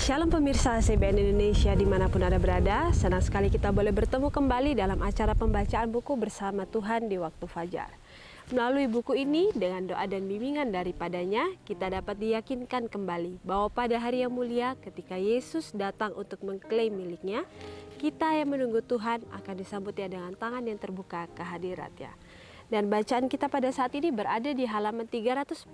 Shalom pemirsa CBN Indonesia dimanapun Anda berada. Senang sekali kita boleh bertemu kembali dalam acara pembacaan buku bersama Tuhan di waktu fajar. Melalui buku ini dengan doa dan bimbingan daripadanya, kita dapat diyakinkan kembali bahwa pada hari yang mulia ketika Yesus datang untuk mengklaim miliknya, kita yang menunggu Tuhan akan disambutnya dengan tangan yang terbuka ke hadiratnya. Dan bacaan kita pada saat ini berada di halaman 346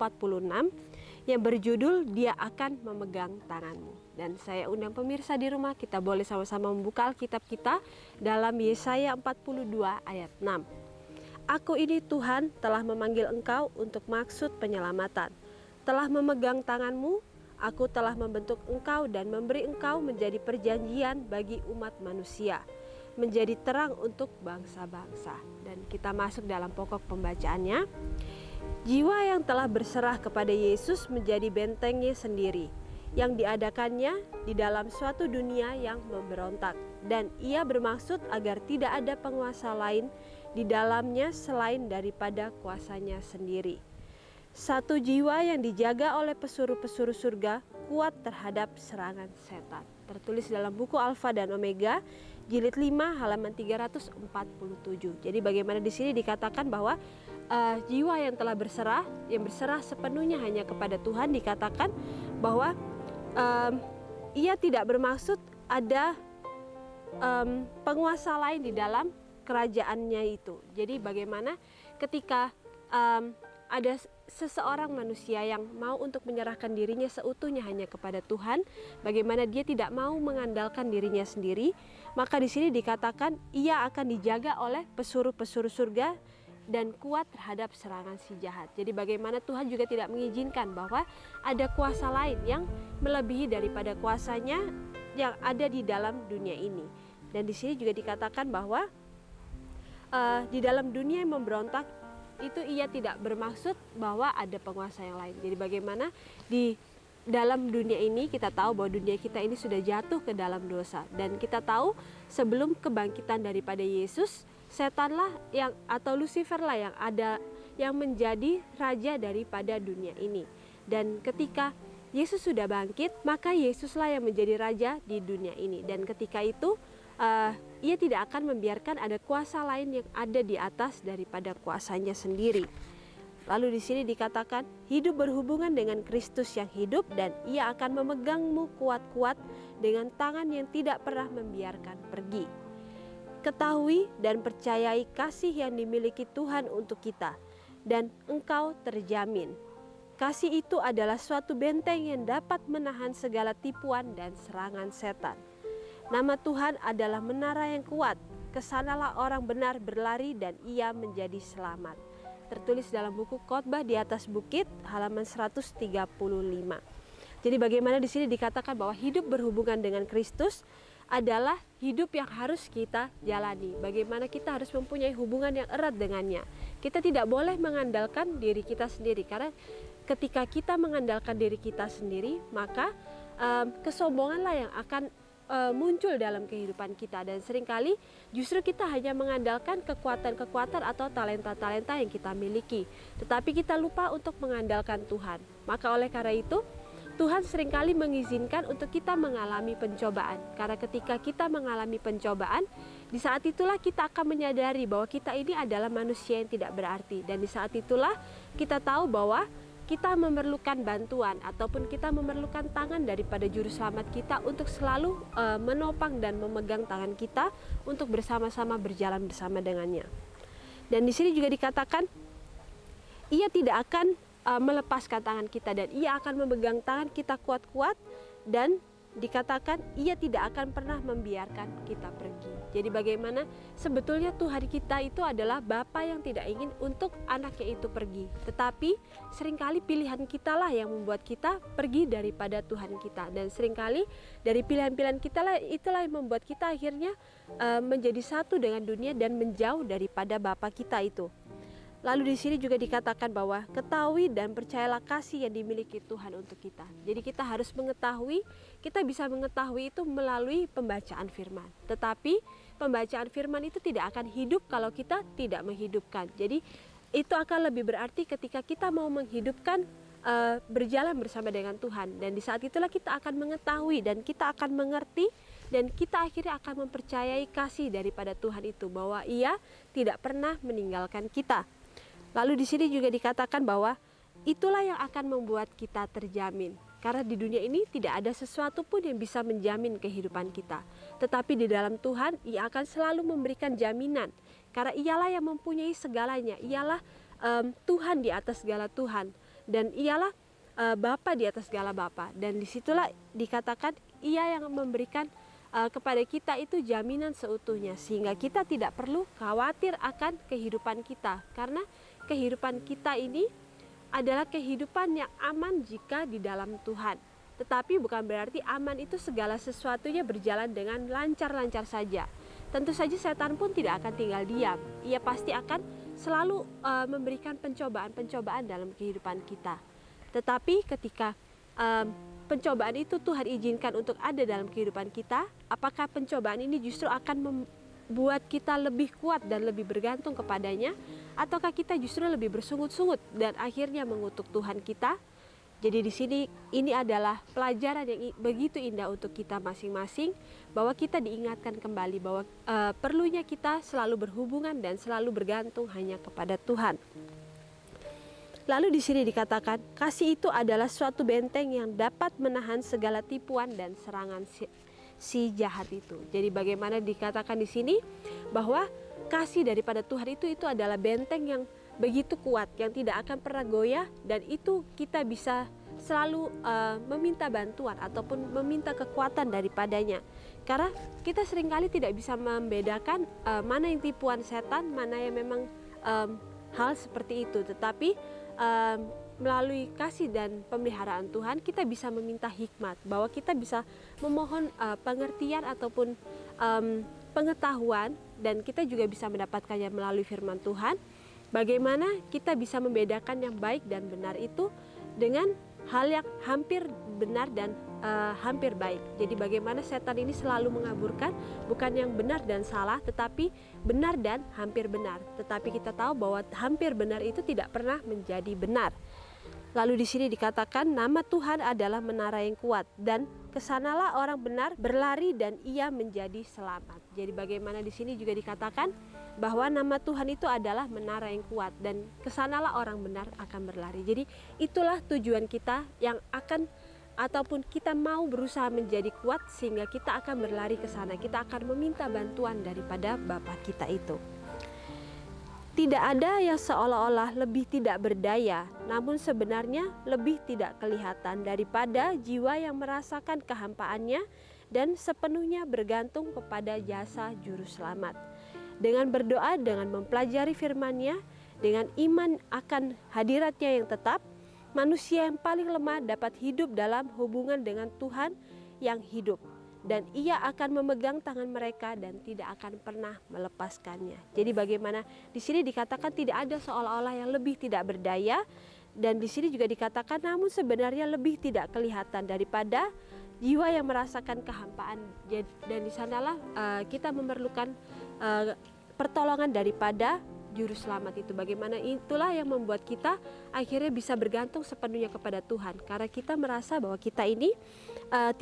yang berjudul Dia Akan Memegang Tanganmu. Dan saya undang pemirsa di rumah, kita boleh sama-sama membuka Alkitab kita dalam Yesaya 42 ayat 6. Aku ini Tuhan telah memanggil engkau untuk maksud penyelamatan. Telah memegang tanganmu, aku telah membentuk engkau dan memberi engkau menjadi perjanjian bagi umat manusia, menjadi terang untuk bangsa-bangsa. Dan kita masuk dalam pokok pembacaannya. Jiwa yang telah berserah kepada Yesus menjadi bentengnya sendiri, yang diadakannya di dalam suatu dunia yang memberontak. Dan ia bermaksud agar tidak ada penguasa lain di dalamnya selain daripada kuasanya sendiri. Satu jiwa yang dijaga oleh pesuruh-pesuruh surga kuat terhadap serangan setan. Tertulis dalam buku Alfa dan Omega, jilid 5 halaman 347. Jadi bagaimana di sini dikatakan bahwa jiwa yang telah berserah, yang berserah sepenuhnya hanya kepada Tuhan, dikatakan bahwa ia tidak bermaksud ada penguasa lain di dalam kerajaannya itu. Jadi bagaimana ketika ada seseorang manusia yang mau untuk menyerahkan dirinya seutuhnya hanya kepada Tuhan, bagaimana dia tidak mau mengandalkan dirinya sendiri, maka di sini dikatakan ia akan dijaga oleh pesuruh-pesuruh surga dan kuat terhadap serangan si jahat. Jadi bagaimana Tuhan juga tidak mengizinkan bahwa ada kuasa lain yang melebihi daripada kuasanya yang ada di dalam dunia ini. Dan di sini juga dikatakan bahwa di dalam dunia yang memberontak itu ia tidak bermaksud bahwa ada penguasa yang lain. Jadi bagaimana di dalam dunia ini kita tahu bahwa dunia kita ini sudah jatuh ke dalam dosa. Dan kita tahu sebelum kebangkitan daripada Yesus, setanlah yang atau Lucifer lah yang ada yang menjadi raja daripada dunia ini. Dan ketika Yesus sudah bangkit, maka Yesuslah yang menjadi raja di dunia ini. Dan ketika itu ia tidak akan membiarkan ada kuasa lain yang ada di atas daripada kuasanya sendiri. Lalu di sini dikatakan hidup berhubungan dengan Kristus yang hidup, dan ia akan memegangmu kuat-kuat dengan tangan yang tidak pernah membiarkan pergi. Ketahui dan percayai kasih yang dimiliki Tuhan untuk kita, dan engkau terjamin. Kasih itu adalah suatu benteng yang dapat menahan segala tipuan dan serangan setan. Nama Tuhan adalah menara yang kuat, kesanalah orang benar berlari dan ia menjadi selamat. Tertulis dalam buku Khotbah di atas bukit halaman 135. Jadi bagaimana di sini dikatakan bahwa hidup berhubungan dengan Kristus adalah hidup yang harus kita jalani. Bagaimana kita harus mempunyai hubungan yang erat dengannya. Kita tidak boleh mengandalkan diri kita sendiri, karena ketika kita mengandalkan diri kita sendiri, maka kesombonganlah yang akan muncul dalam kehidupan kita. Dan seringkali justru kita hanya mengandalkan kekuatan-kekuatan atau talenta-talenta yang kita miliki, tetapi kita lupa untuk mengandalkan Tuhan. Maka oleh karena itu Tuhan seringkali mengizinkan untuk kita mengalami pencobaan. Karena ketika kita mengalami pencobaan, di saat itulah kita akan menyadari bahwa kita ini adalah manusia yang tidak berarti. Dan di saat itulah kita tahu bahwa kita memerlukan bantuan ataupun kita memerlukan tangan daripada juru selamat kita untuk selalu menopang dan memegang tangan kita untuk bersama-sama berjalan bersama dengannya. Dan di sini juga dikatakan ia tidak akan melepaskan tangan kita, dan ia akan memegang tangan kita kuat-kuat, dan dikatakan ia tidak akan pernah membiarkan kita pergi. Jadi bagaimana sebetulnya Tuhan kita itu adalah Bapa yang tidak ingin untuk anaknya itu pergi, tetapi seringkali pilihan kita lah yang membuat kita pergi daripada Tuhan kita. Dan seringkali dari pilihan-pilihan kita lah itulah yang membuat kita akhirnya menjadi satu dengan dunia dan menjauh daripada Bapa kita itu. Lalu di sini juga dikatakan bahwa ketahui dan percayalah kasih yang dimiliki Tuhan untuk kita. Jadi kita harus mengetahui, kita bisa mengetahui itu melalui pembacaan firman. Tetapi pembacaan firman itu tidak akan hidup kalau kita tidak menghidupkan. Jadi itu akan lebih berarti ketika kita mau menghidupkan berjalan bersama dengan Tuhan. Dan di saat itulah kita akan mengetahui dan kita akan mengerti dan kita akhirnya akan mempercayai kasih daripada Tuhan itu, bahwa Ia tidak pernah meninggalkan kita. Lalu di sini juga dikatakan bahwa itulah yang akan membuat kita terjamin. Karena di dunia ini tidak ada sesuatu pun yang bisa menjamin kehidupan kita. Tetapi di dalam Tuhan, Ia akan selalu memberikan jaminan. Karena Ialah yang mempunyai segalanya. Ialah Tuhan di atas segala Tuhan. Dan Ialah Bapa di atas segala Bapa. Dan disitulah dikatakan Ia yang memberikan kepada kita itu jaminan seutuhnya. Sehingga kita tidak perlu khawatir akan kehidupan kita. Karena kehidupan kita ini adalah kehidupan yang aman jika di dalam Tuhan. Tetapi bukan berarti aman itu segala sesuatunya berjalan dengan lancar-lancar saja. Tentu saja setan pun tidak akan tinggal diam. Ia pasti akan selalu memberikan pencobaan-pencobaan dalam kehidupan kita. Tetapi ketika pencobaan itu Tuhan izinkan untuk ada dalam kehidupan kita, apakah pencobaan ini justru akan membuat kita lebih kuat dan lebih bergantung kepadanya, ataukah kita justru lebih bersungut-sungut dan akhirnya mengutuk Tuhan kita? Jadi di sini ini adalah pelajaran yang begitu indah untuk kita masing-masing, bahwa kita diingatkan kembali bahwa perlunya kita selalu berhubungan dan selalu bergantung hanya kepada Tuhan. Lalu di sini dikatakan kasih itu adalah suatu benteng yang dapat menahan segala tipuan dan serangan si jahat itu. Jadi bagaimana dikatakan di sini bahwa kasih daripada Tuhan itu adalah benteng yang begitu kuat, yang tidak akan pernah goyah, dan itu kita bisa selalu meminta bantuan ataupun meminta kekuatan daripadanya. Karena kita seringkali tidak bisa membedakan mana yang tipuan setan, mana yang memang hal seperti itu. Tetapi melalui kasih dan pemeliharaan Tuhan, kita bisa meminta hikmat, bahwa kita bisa memohon pengertian ataupun pengetahuan, dan kita juga bisa mendapatkannya melalui firman Tuhan. Bagaimana kita bisa membedakan yang baik dan benar itu dengan hal yang hampir benar dan hampir baik. Jadi bagaimana setan ini selalu mengaburkan bukan yang benar dan salah, tetapi benar dan hampir benar. Tetapi kita tahu bahwa hampir benar itu tidak pernah menjadi benar. Lalu di sini dikatakan nama Tuhan adalah menara yang kuat, dan kesanalah orang benar berlari dan ia menjadi selamat. Jadi bagaimana di sini juga dikatakan bahwa nama Tuhan itu adalah menara yang kuat, dan kesanalah orang benar akan berlari. Jadi itulah tujuan kita yang akan ataupun kita mau berusaha menjadi kuat, sehingga kita akan berlari ke sana. Kita akan meminta bantuan daripada Bapa kita itu. Tidak ada yang seolah-olah lebih tidak berdaya, namun sebenarnya lebih tidak kelihatan daripada jiwa yang merasakan kehampaannya dan sepenuhnya bergantung kepada jasa Juru Selamat. Dengan berdoa, dengan mempelajari firman-Nya, dengan iman akan hadirat-Nya yang tetap, manusia yang paling lemah dapat hidup dalam hubungan dengan Tuhan yang hidup. Dan Ia akan memegang tangan mereka dan tidak akan pernah melepaskannya. Jadi bagaimana di sini dikatakan tidak ada seolah-olah yang lebih tidak berdaya, dan di sini juga dikatakan namun sebenarnya lebih tidak kelihatan daripada jiwa yang merasakan kehampaan. Dan di sanalah kita memerlukan pertolongan daripada Juru Selamat itu. Bagaimana itulah yang membuat kita akhirnya bisa bergantung sepenuhnya kepada Tuhan, karena kita merasa bahwa kita ini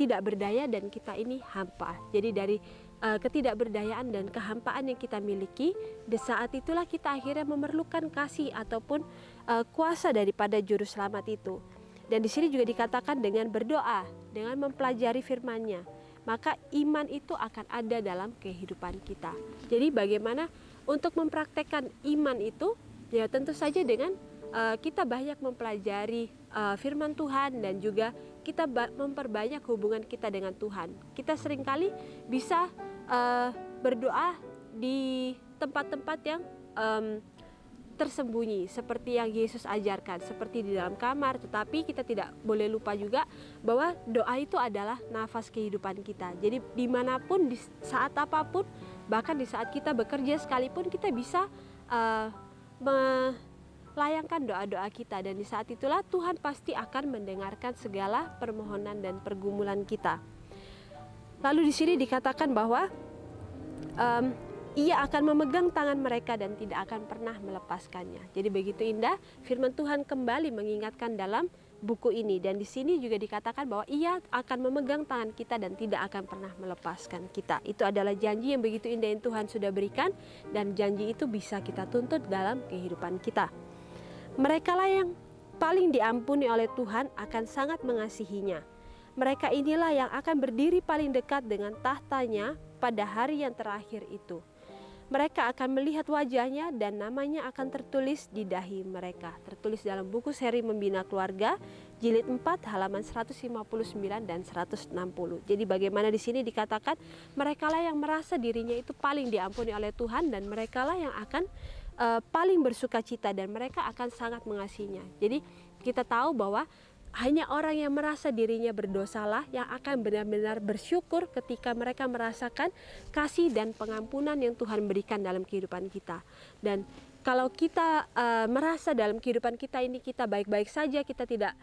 tidak berdaya dan kita ini hampa. Jadi dari ketidakberdayaan dan kehampaan yang kita miliki, di saat itulah kita akhirnya memerlukan kasih ataupun kuasa daripada Juru Selamat itu. Dan di sini juga dikatakan dengan berdoa, dengan mempelajari firman-Nya, maka iman itu akan ada dalam kehidupan kita. Jadi bagaimana untuk mempraktekkan iman itu? Ya tentu saja dengan kita banyak mempelajari firman Tuhan, dan juga kita memperbanyak hubungan kita dengan Tuhan. Kita seringkali bisa berdoa di tempat-tempat yang tersembunyi seperti yang Yesus ajarkan, seperti di dalam kamar. Tetapi kita tidak boleh lupa juga bahwa doa itu adalah nafas kehidupan kita. Jadi dimanapun, di saat apapun, bahkan di saat kita bekerja sekalipun, kita bisa melayangkan doa-doa kita, dan di saat itulah Tuhan pasti akan mendengarkan segala permohonan dan pergumulan kita. Lalu di sini dikatakan bahwa Ia akan memegang tangan mereka dan tidak akan pernah melepaskannya. Jadi begitu indah firman Tuhan kembali mengingatkan dalam buku ini. Dan di sini juga dikatakan bahwa Ia akan memegang tangan kita dan tidak akan pernah melepaskan kita. Itu adalah janji yang begitu indah yang Tuhan sudah berikan, dan janji itu bisa kita tuntut dalam kehidupan kita. Mereka lah yang paling diampuni oleh Tuhan akan sangat mengasihinya. Mereka inilah yang akan berdiri paling dekat dengan tahtanya pada hari yang terakhir itu. Mereka akan melihat wajahnya dan namanya akan tertulis di dahi mereka. Tertulis dalam buku Seri Membina Keluarga, jilid 4, halaman 159 dan 160. Jadi bagaimana di sini dikatakan merekalah yang merasa dirinya itu paling diampuni oleh Tuhan, dan merekalah yang akan paling bersuka cita, dan mereka akan sangat mengasihinya. Jadi kita tahu bahwa hanya orang yang merasa dirinya berdosalah yang akan benar-benar bersyukur ketika mereka merasakan kasih dan pengampunan yang Tuhan berikan dalam kehidupan kita. Dan kalau kita merasa dalam kehidupan kita ini kita baik-baik saja, kita tidak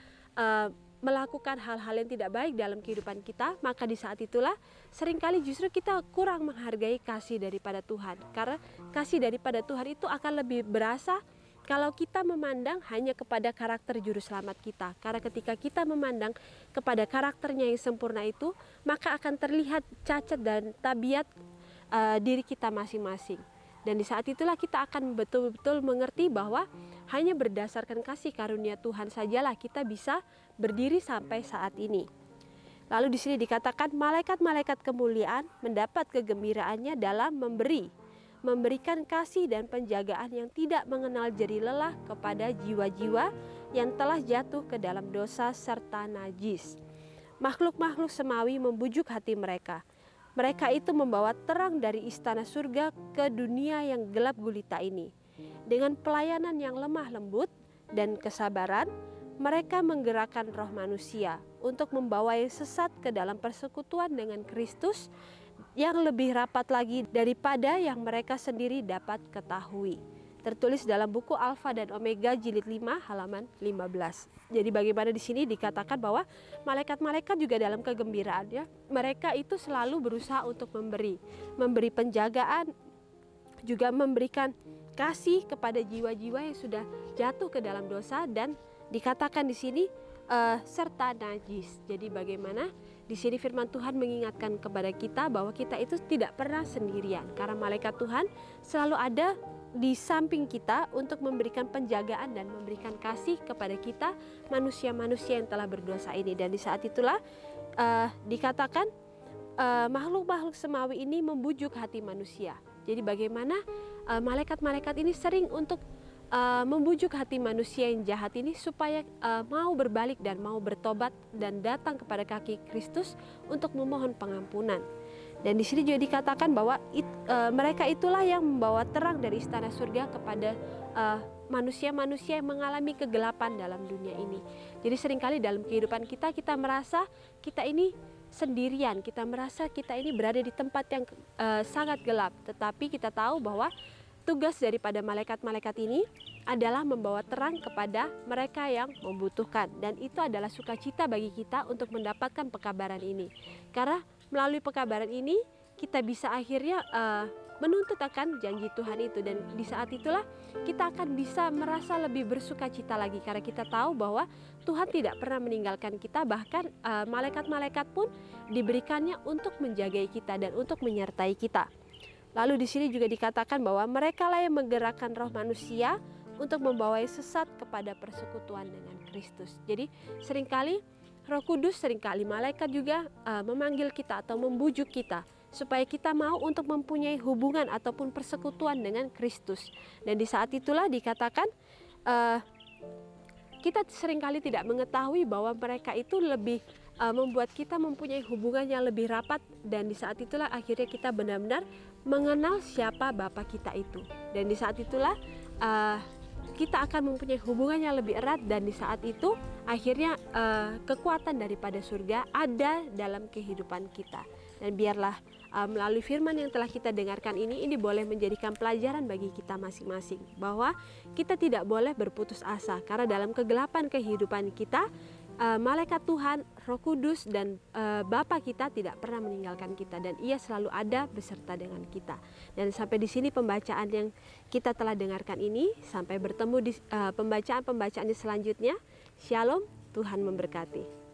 melakukan hal-hal yang tidak baik dalam kehidupan kita, maka di saat itulah seringkali justru kita kurang menghargai kasih daripada Tuhan. Karena kasih daripada Tuhan itu akan lebih berasa kalau kita memandang hanya kepada karakter juru selamat kita. Karena ketika kita memandang kepada karakternya yang sempurna itu, maka akan terlihat cacat dan tabiat diri kita masing-masing. Dan di saat itulah kita akan betul-betul mengerti bahwa hanya berdasarkan kasih karunia Tuhan sajalah kita bisa berdiri sampai saat ini. Lalu di sini dikatakan malaikat-malaikat kemuliaan mendapat kegembiraannya dalam memberikan kasih dan penjagaan yang tidak mengenal jerih lelah kepada jiwa-jiwa yang telah jatuh ke dalam dosa serta najis. Makhluk-makhluk semawi membujuk hati mereka. Mereka itu membawa terang dari istana surga ke dunia yang gelap gulita ini. Dengan pelayanan yang lemah lembut dan kesabaran, mereka menggerakkan roh manusia untuk membawa yang sesat ke dalam persekutuan dengan Kristus yang lebih rapat lagi daripada yang mereka sendiri dapat ketahui. Tertulis dalam buku Alfa dan Omega jilid 5 halaman 15. Jadi bagaimana di sini dikatakan bahwa malaikat-malaikat juga dalam kegembiraannya, mereka itu selalu berusaha untuk memberi penjagaan, juga memberikan kasih kepada jiwa-jiwa yang sudah jatuh ke dalam dosa, dan dikatakan di sini serta najis. Jadi bagaimana di sini firman Tuhan mengingatkan kepada kita bahwa kita itu tidak pernah sendirian, karena malaikat Tuhan selalu ada di samping kita untuk memberikan penjagaan dan memberikan kasih kepada kita manusia-manusia yang telah berdosa ini. Dan di saat itulah dikatakan makhluk-makhluk semawi ini membujuk hati manusia. Jadi bagaimana malaikat-malaikat ini sering untuk membujuk hati manusia yang jahat ini supaya mau berbalik dan mau bertobat dan datang kepada kaki Kristus untuk memohon pengampunan. Dan di sini juga dikatakan bahwa mereka itulah yang membawa terang dari istana surga kepada manusia-manusia yang mengalami kegelapan dalam dunia ini. Jadi seringkali dalam kehidupan kita, kita merasa kita ini sendirian, kita merasa kita ini berada di tempat yang sangat gelap. Tetapi kita tahu bahwa tugas daripada malaikat-malaikat ini adalah membawa terang kepada mereka yang membutuhkan. Dan itu adalah sukacita bagi kita untuk mendapatkan pekabaran ini. Karena melalui pekabaran ini kita bisa akhirnya menuntut akan janji Tuhan itu. Dan di saat itulah kita akan bisa merasa lebih bersukacita lagi. Karena kita tahu bahwa Tuhan tidak pernah meninggalkan kita. Bahkan malaikat-malaikat pun diberikannya untuk menjagai kita dan untuk menyertai kita. Lalu di sini juga dikatakan bahwa mereka lah yang menggerakkan roh manusia untuk membawa sesat kepada persekutuan dengan Kristus. Jadi seringkali Roh Kudus, seringkali malaikat juga memanggil kita atau membujuk kita supaya kita mau untuk mempunyai hubungan ataupun persekutuan dengan Kristus. Dan di saat itulah dikatakan kita seringkali tidak mengetahui bahwa mereka itu lebih membuat kita mempunyai hubungan yang lebih rapat. Dan di saat itulah akhirnya kita benar-benar mengenal siapa Bapa kita itu. Dan di saat itulah kita akan mempunyai hubungan yang lebih erat. Dan di saat itu akhirnya kekuatan daripada surga ada dalam kehidupan kita. Dan biarlah melalui firman yang telah kita dengarkan ini boleh menjadikan pelajaran bagi kita masing-masing, bahwa kita tidak boleh berputus asa, karena dalam kegelapan kehidupan kita malaikat Tuhan, Roh Kudus, dan Bapa kita tidak pernah meninggalkan kita, dan Ia selalu ada beserta dengan kita. Dan sampai di sini pembacaan yang kita telah dengarkan ini. Sampai bertemu di pembacaan-pembacaan selanjutnya. Shalom, Tuhan memberkati.